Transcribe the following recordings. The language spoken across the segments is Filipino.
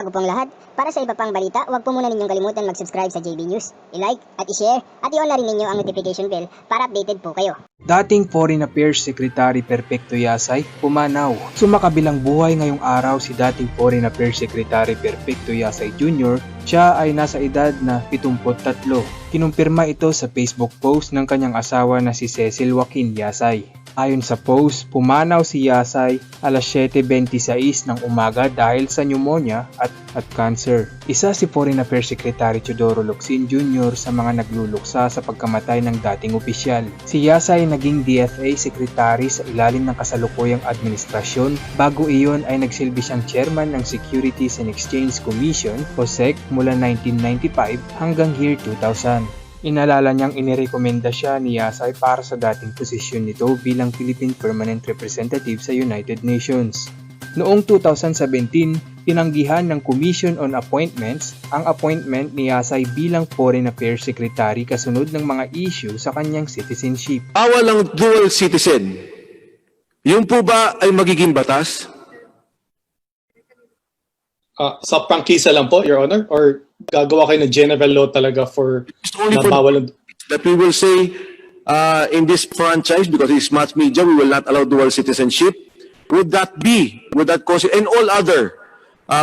Bago pong lahat, para sa iba pang balita, huwag po muna ninyong kalimutan mag-subscribe sa JB News, i-like at i-share at i-on na rin ninyo ang notification bell para updated po kayo. Dating Foreign Affairs Secretary Perfecto Yasay, pumanaw. Sumakabilang buhay ngayong araw si dating Foreign Affairs Secretary Perfecto Yasay Jr. Siya ay nasa edad na 73. Kinumpirma ito sa Facebook post ng kanyang asawa na si Cecil Joaquin Yasay. Ayon sa post, pumanaw si Yasay alas 7:26 ng umaga dahil sa pneumonia at cancer. Isa si Foreign Affairs Secretary Teodoro Locsin Jr. sa mga nagluluksa sa pagkamatay ng dating opisyal. Si Yasay naging DFA Secretary sa ilalim ng kasalukuyang administrasyon. Bago iyon ay nagsilbi siyang chairman ng Securities and Exchange Commission o SEC mula 1995 hanggang year 2000. Inalala niyang inirekomenda siya ni Yasay para sa dating posisyon nito bilang Philippine Permanent Representative sa United Nations. Noong 2017, tinanggihan ng Commission on Appointments ang appointment ni Yasay bilang Foreign Affairs Secretary kasunod ng mga issue sa kanyang citizenship. Bawal ang dual citizen. Yung po ba ay magiging batas? Sa prangkisa lang po, Your Honor? Or gagawa kayo ng general law talaga for Only for bawal that we will say in this franchise, because it's mass media, we will not allow dual citizenship. Would that cause, and all other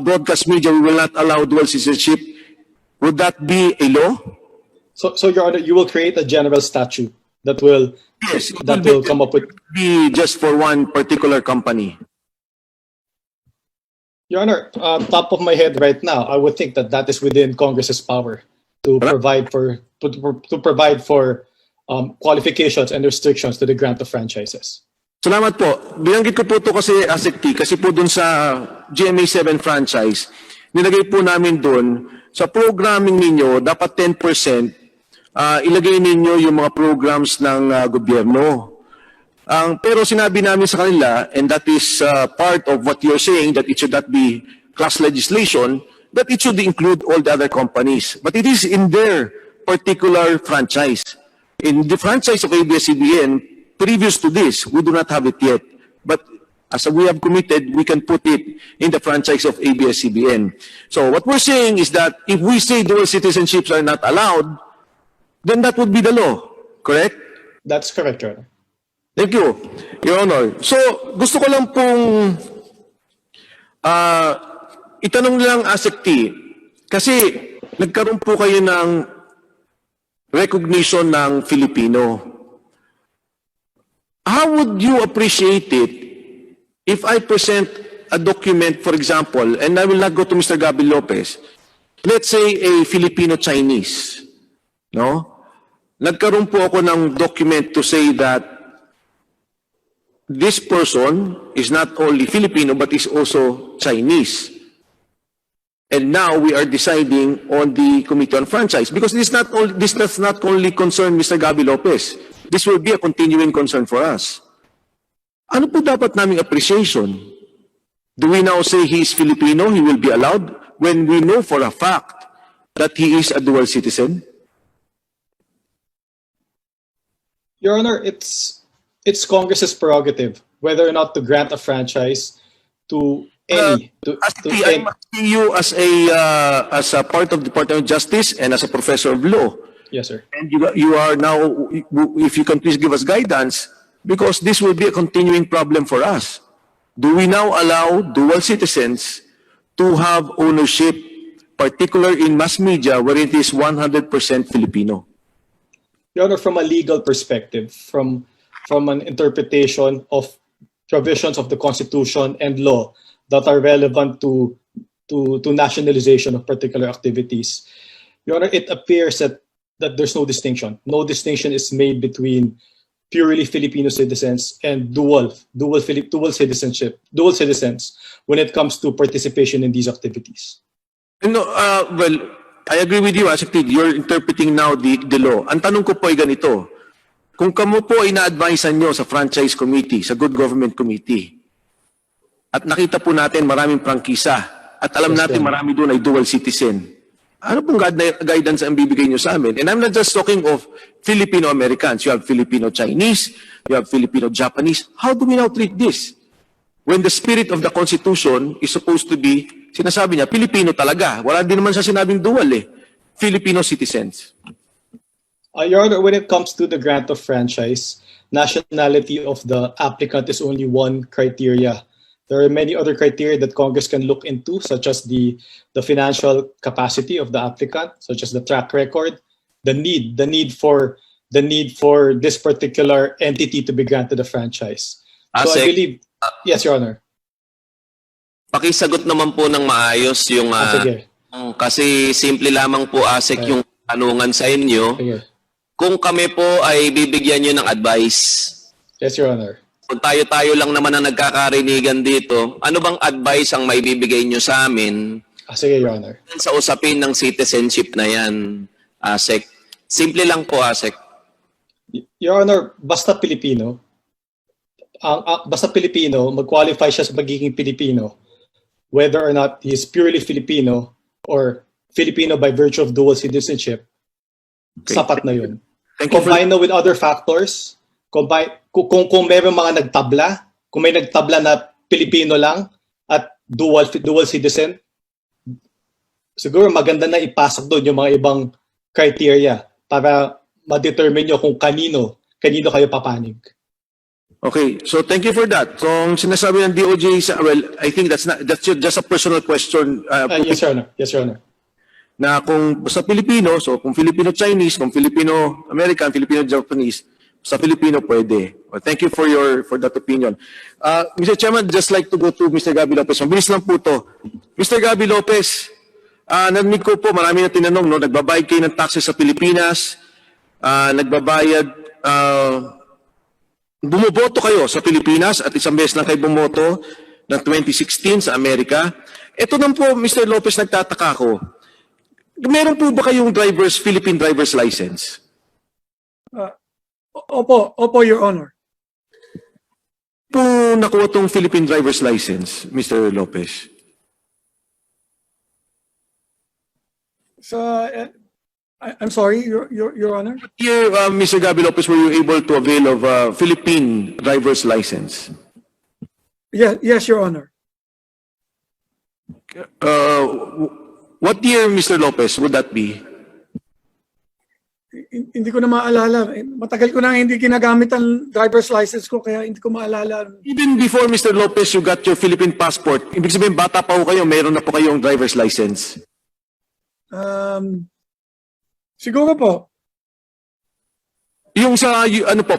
broadcast media, we will not allow dual citizenship. Would that be a law? So Your Honor, you will create a general statute that will come up with... Be just for one particular company. Your Honor, top of my head right now, I would think that that is within Congress's power to provide for qualifications and restrictions to the grant of franchises. Salamat po. Binanggit ko po ito kasi ASECT, kasi po dun sa GMA 7 franchise, nilagay po namin dun, sa programming ninyo, dapat 10% ilagay ninyo yung mga programs ng gobyerno. Pero sinabi namin sa kanila, and that is part of what you're saying, that it should not be class legislation, that it should include all the other companies. But it is in their particular franchise. In the franchise of ABS-CBN, previous to this, we do not have it yet. But as we have committed, we can put it in the franchise of ABS-CBN. So what we're saying is that if we say dual citizenships are not allowed, then that would be the law, correct? That's correct, Your Honor. Thank you, Your Honor. So, gusto ko lang pong itanong lang ASECT, kasi nagkaroon po kayo ng recognition ng Filipino. How would you appreciate it if I present a document, for example, and I will not go to Mr. Gabby Lopez, let's say a Filipino-Chinese, no? Nagkaroon po ako ng document to say that this person is not only Filipino but is also Chinese. And now we are deciding on the Committee on Franchise because this does not only concern Mr. Gabby Lopez. This will be a continuing concern for us. Ano po dapat naming appreciation? Do we now say he is Filipino, he will be allowed, when we know for a fact that he is a dual citizen? Your Honor, it's Congress's prerogative whether or not to grant a franchise to any. I'm asking you as a part of the Department of Justice and as a professor of law. Yes, sir. And you are now, if you can please give us guidance, because this will be a continuing problem for us. Do we now allow dual citizens to have ownership, particularly in mass media where it is 100% Filipino? Your Honor, from a legal perspective, from an interpretation of provisions of the Constitution and law that are relevant to nationalization of particular activities, Your Honor, it appears that there's no distinction. No distinction is made between purely Filipino citizens and dual citizens when it comes to participation in these activities. No, well, I agree with you, Asik. You're interpreting now the law. Ang tanong ko po ay ganito. Kung kamo po ay na-advisean nyo sa Franchise Committee, sa Good Government Committee, at nakita po natin maraming prangkisa, at alam natin marami doon ay dual citizen, ano pong guidance ang bibigay nyo sa amin? And I'm not just talking of Filipino-Americans. You have Filipino-Chinese, you have Filipino-Japanese. How do we now treat this? When the spirit of the Constitution is supposed to be sinasabi niya, Pilipino talaga. Wala din naman siya sinabing dual eh. Filipino citizens. Your Honor, when it comes to the grant of franchise, nationality of the applicant is only one criteria. There are many other criteria that Congress can look into, such as the financial capacity of the applicant, such as the track record, the need for this particular entity to be granted a franchise. So I believe, yes, Your Honor. Pakisagot naman po ng maayos yung Sige. kasi simple lamang po ASEC yung tanungan sa inyo. Sige. Kung kami po ay bibigyan nyo ng advice. Yes, Your Honor. Kung tayo-tayo lang naman ang nagkakarinigan dito, ano bang advice ang may bibigay nyo sa amin Sige, Your Honor. sa usapin ng citizenship na yan, ASEC? Simple lang po, ASEC. Your Honor, basta Pilipino, basta Pilipino, mag-qualify siya sa magiging Pilipino, whether or not he is purely Filipino or Filipino by virtue of dual citizenship, sapat na yun. Combine na with other factors, kung meron mga nagtabla, kung may nagtabla na Pilipino lang at dual citizen, siguro maganda na ipasok doon yung mga ibang criteria para ma-determine nyo kung kanino kayo papanig. Okay, so thank you for that. Kung sinasabi ng DOJ, well, I think that's just a personal question. Yes, Your Honor. Yes, Your Honor. Na kung sa Filipino, so kung Filipino-Chinese, kung Filipino-American, Filipino-Japanese, sa Filipino pwede. Well, thank you for that opinion. Mr. Chairman, just like to go to Mr. Gabby Lopez. Mabilis lang po to. Mr. Gabby Lopez, narinig ko po, marami na tinanong, no? Nagbabayad kayo ng taxes sa Pilipinas, bumoboto kayo sa Pilipinas at isang beses lang kayo bumoto ng 2016 sa Amerika. Ito lang po, Mr. Lopez, nagtataka ko. Meron po ba kayong Philippine driver's license? Opo, Your Honor. Po nakuha tong Philippine driver's license, Mr. Lopez? I'm sorry, Your Honor. Here, Mr. Gabby Lopez, were you able to avail of a Philippine driver's license? Yes, Your Honor. What year, Mr. Lopez, would that be? Hindi ko na maalala. Matagal ko na hindi ginagamit ang driver's license ko, kaya hindi ko maalala. Even before, Mr. Lopez, you got your Philippine passport. Ibig sabihin, bata pa ho kayo, mayroon na po kayong driver's license. Siguro po. Yung sa,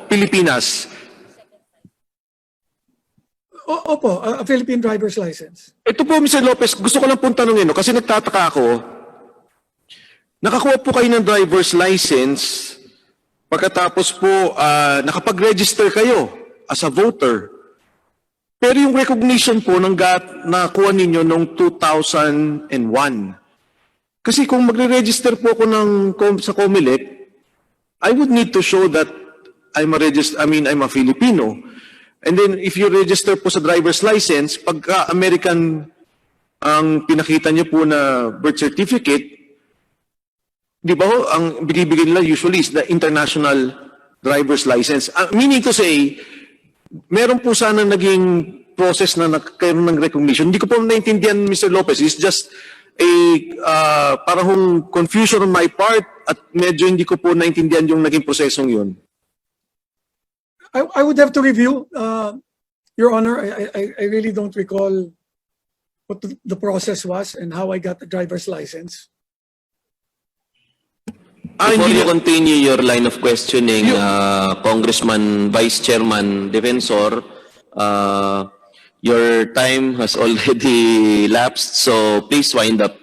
Pilipinas. Opo, a Philippine driver's license. Ito po, Mr. Lopez, gusto ko lang pong tanungin, no? Kasi nagtataka ako, nakakuha po kayo ng driver's license, pagkatapos po, nakapag-register kayo as a voter. Pero yung recognition po nakuha ninyo noong 2001. Kasi kung magre-register po ako sa COMELEC, I would need to show that I'm a Filipino. And then if you register po sa driver's license, pagka American ang pinakita niyo po na birth certificate, di ba ho, ang binibigyan nila usually is the international driver's license. Meaning to say, meron po sana naging process na nagkaroon ng recognition. Hindi ko po naintindihan, Mr. Lopez. It's just parang confusion on my part at medyo hindi ko po naintindihan yung naging prosesong yun. I would have to review, Your Honor. I really don't recall what the process was and how I got the driver's license. Before you continue your line of questioning, Congressman, Vice Chairman, Defensor, your time has already lapsed, so please wind up.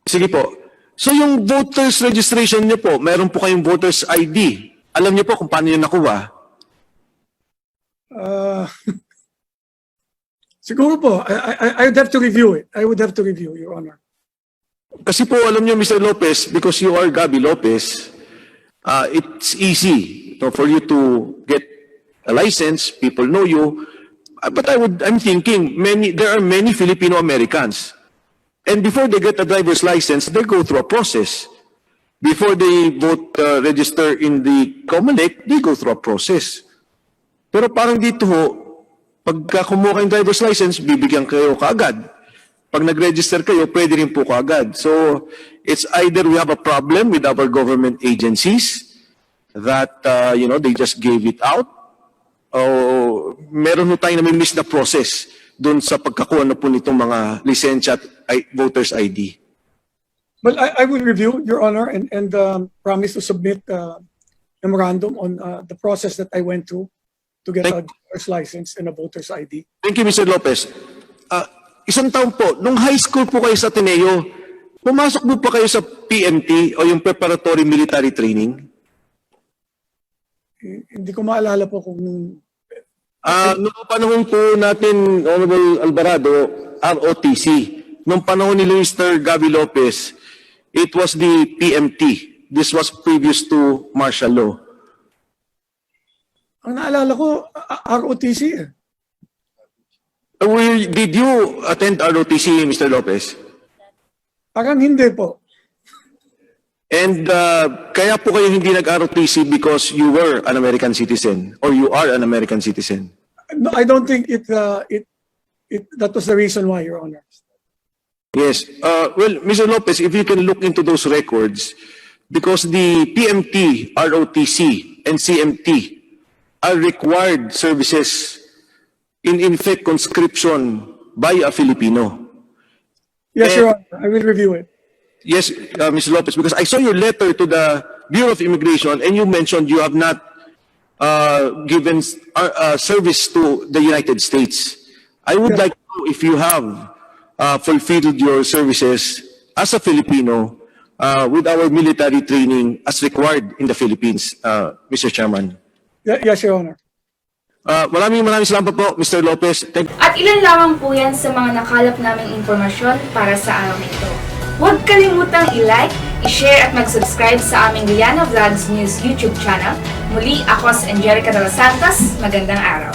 Sige po. So yung voters registration niyo po, meron po kayong voters ID. Alam niyo po kung paano yun nakuha? Siguro po, I would have to review it. I would have to review, Your Honor. Kasi po, alam niyo, Mr. Lopez, because you are Gabby Lopez, it's easy for you to get a license, people know you. But I'm thinking, there are many Filipino Americans. And before they get a driver's license, they go through a process. Before they register in the COMELEC, they go through a process. Pero parang dito ho, pagka kumuha kayong driver's license, bibigyan kayo kaagad. Pag nag-register kayo, pwede rin po kaagad. So, it's either we have a problem with our government agencies that, they just gave it out, o meron ho tayong nami-miss na process dun sa pagkakuha na po nitong mga lisensya at voters ID. Well, I will review, Your Honor, and promise to submit memorandum on the process that I went through to get a driver's license and a voter's ID. Thank you, Mr. Lopez. Isang taon po, nung high school po kayo sa Ateneo, pumasok po pa kayo sa PMT o yung Preparatory Military Training? Hindi ko maalala po kung... Noong panahon po natin, Honorable Alvarado, ROTC. Noong panahon ni Mr. Gabby Lopez, it was the PMT. This was previous to martial law. Ang naalala ko, ROTC eh. Did you attend ROTC, Mr. Lopez? Parang hindi po. And kaya po kayo hindi nag-ROTC because you were an American citizen or you are an American citizen? No, I don't think that was the reason why, Your Honor. Yes. Well, Mr. Lopez, if you can look into those records, because the PMT, ROTC, and CMT are required services in effect conscription by a Filipino. Yes, Your Honor. I will review it. Yes, Mr. Lopez, because I saw your letter to the Bureau of Immigration and you mentioned you have not given service to the United States. I would like to know if you have fulfilled your services as a Filipino with our military training as required in the Philippines, Mr. Chairman. Yes, Your Honor. Maraming salamat po, Mr. Lopez. At ilan lamang po yan sa mga nakalap naming impormasyon para sa araw nito. Huwag kalimutang i-like, i-share at mag-subscribe sa aming Liana Vlogs News YouTube channel. Muli, ako si Angelica de los Santos. Magandang araw.